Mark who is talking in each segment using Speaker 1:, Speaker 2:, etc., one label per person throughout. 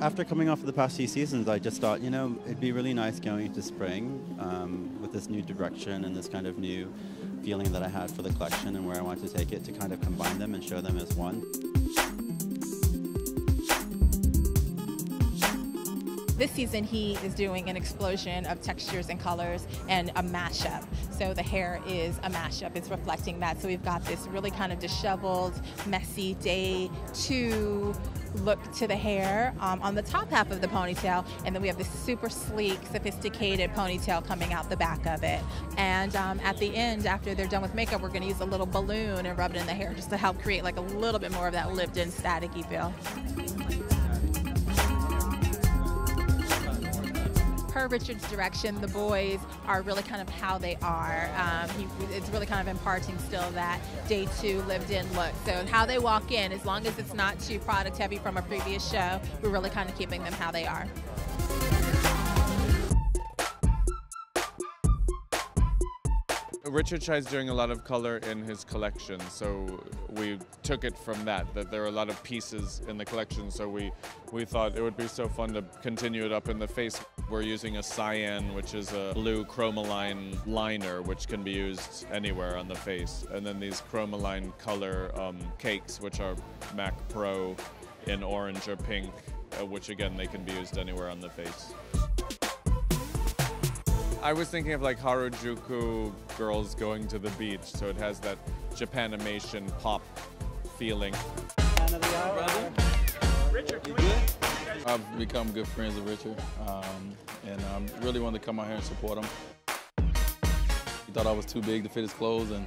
Speaker 1: After coming off of the past few seasons, I just thought, you know, it'd be really nice going into spring with this new direction and this kind of new feeling that I had for the collection and where I want to take it, to kind of combine them and show them as one.
Speaker 2: This season he is doing an explosion of textures and colors and a mashup. So the hair is a mashup, it's reflecting that. So we've got this really kind of disheveled, messy day 2 look to the hair on the top half of the ponytail, and then we have this super sleek, sophisticated ponytail coming out the back of it. And at the end, after they're done with makeup, we're going to use a little balloon and rub it in the hair just to help create like a little bit more of that lived-in staticky feel. Per Richard's direction, the boys are really kind of how they are. It's really kind of imparting still that day 2 lived-in look. So how they walk in, as long as it's not too product heavy from a previous show, we're really kind of keeping them how they are.
Speaker 3: Richard tries doing a lot of color in his collection, so we took it from that there are a lot of pieces in the collection, so we thought it would be so fun to continue it up in the face. We're using a cyan, which is a blue chromoline liner, which can be used anywhere on the face, and then these chromoline color cakes, which are MAC Pro in orange or pink, which again, they can be used anywhere on the face. I was thinking of like Harajuku girls going to the beach, so it has that Japanimation pop feeling.
Speaker 4: Richard, you good? I've become good friends with Richard, and I really wanted to come out here and support him. He thought I was too big to fit his clothes, and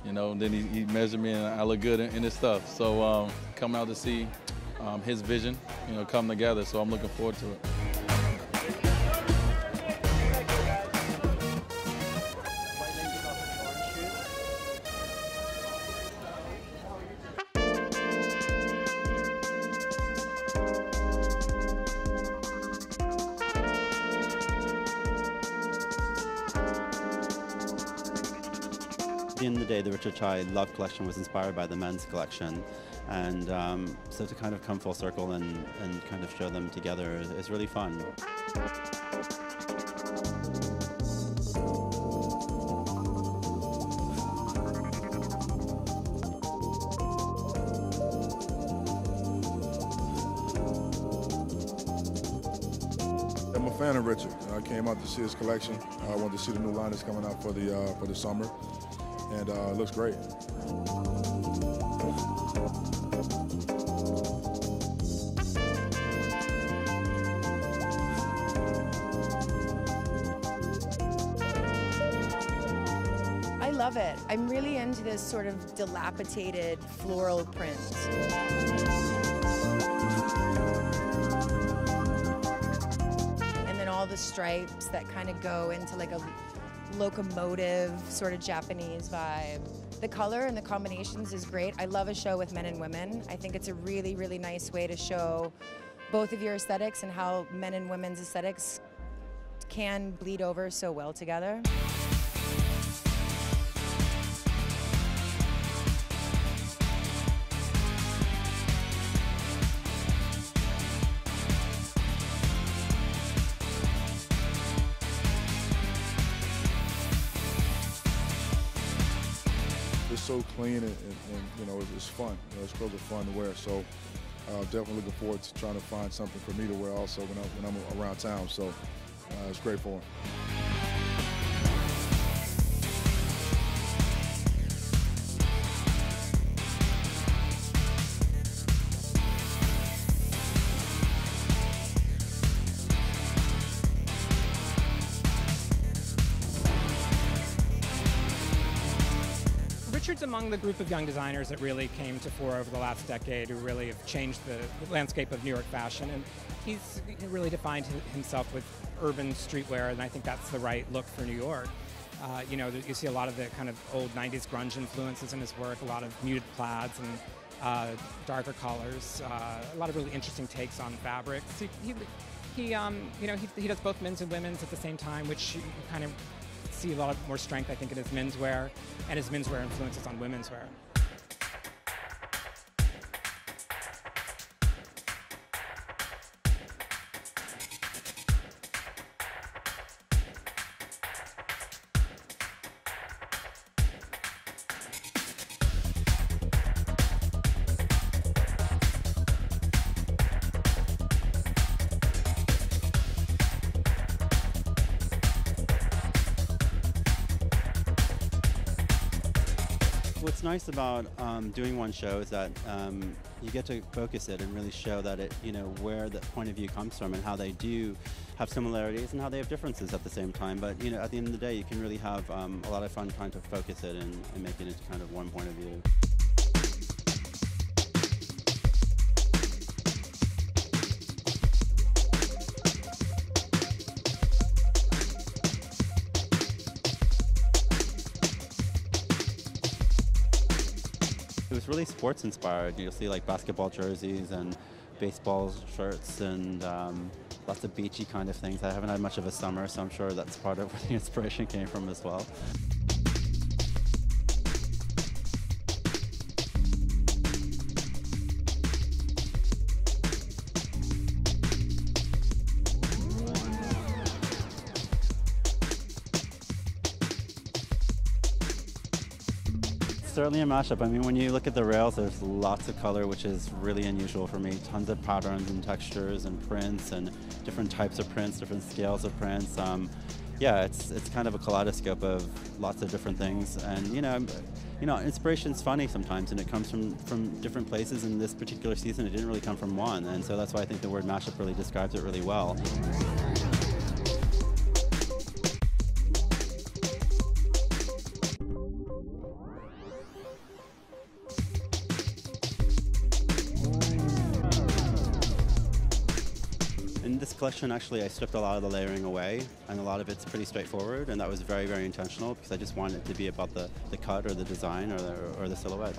Speaker 4: you know, then he measured me, and I look good in his stuff. So coming out to see his vision, you know, come together. So I'm looking forward to it.
Speaker 1: At the end of the day, the Richard Chai Love collection was inspired by the men's collection, and so to kind of come full circle and kind of show them together is really fun.
Speaker 5: I'm a fan of Richard. I came out to see his collection. I wanted to see the new line that's coming out for the summer, and it looks great.
Speaker 6: I love it. I'm really into this sort of dilapidated floral print. All the stripes that kind of go into like a locomotive sort of Japanese vibe. The color and the combinations is great. I love a show with men and women. I think it's a really, really nice way to show both of your aesthetics and how men and women's aesthetics can bleed over so well together.
Speaker 5: It's so clean and you know, it's fun. You know, his clothes are fun to wear, so definitely looking forward to trying to find something for me to wear also when I'm around town. So it's great for him.
Speaker 7: Richard's among the group of young designers that really came to fore over the last decade, who really have changed the landscape of New York fashion, and he's really defined himself with urban streetwear, and I think that's the right look for New York. You know, you see a lot of the kind of old 90s grunge influences in his work, a lot of muted plaids and darker colors, a lot of really interesting takes on fabrics. He does both men's and women's at the same time, which you kind of see a lot more strength, I think, in his menswear and his menswear influences on womenswear.
Speaker 1: What's nice about doing one show is that you get to focus it and really show that it, where the point of view comes from and how they do have similarities and how they have differences at the same time. But at the end of the day, you can really have a lot of fun trying to focus it and make it into kind of one point of view. It was really sports inspired. You'll see like basketball jerseys and baseball shirts and lots of beachy kind of things. I haven't had much of a summer, so I'm sure that's part of where the inspiration came from as well. Certainly a mashup. I mean, when you look at the rails, there's lots of color, which is really unusual for me. Tons of patterns and textures and prints and different types of prints, different scales of prints. Yeah, it's kind of a kaleidoscope of lots of different things. And inspiration's funny sometimes, and it comes from different places. In this particular season, it didn't really come from one, and so that's why I think the word mashup really describes it really well. In this collection, actually, I stripped a lot of the layering away, and a lot of it's pretty straightforward, and that was very, very intentional because I just wanted it to be about the cut or the design or the silhouette.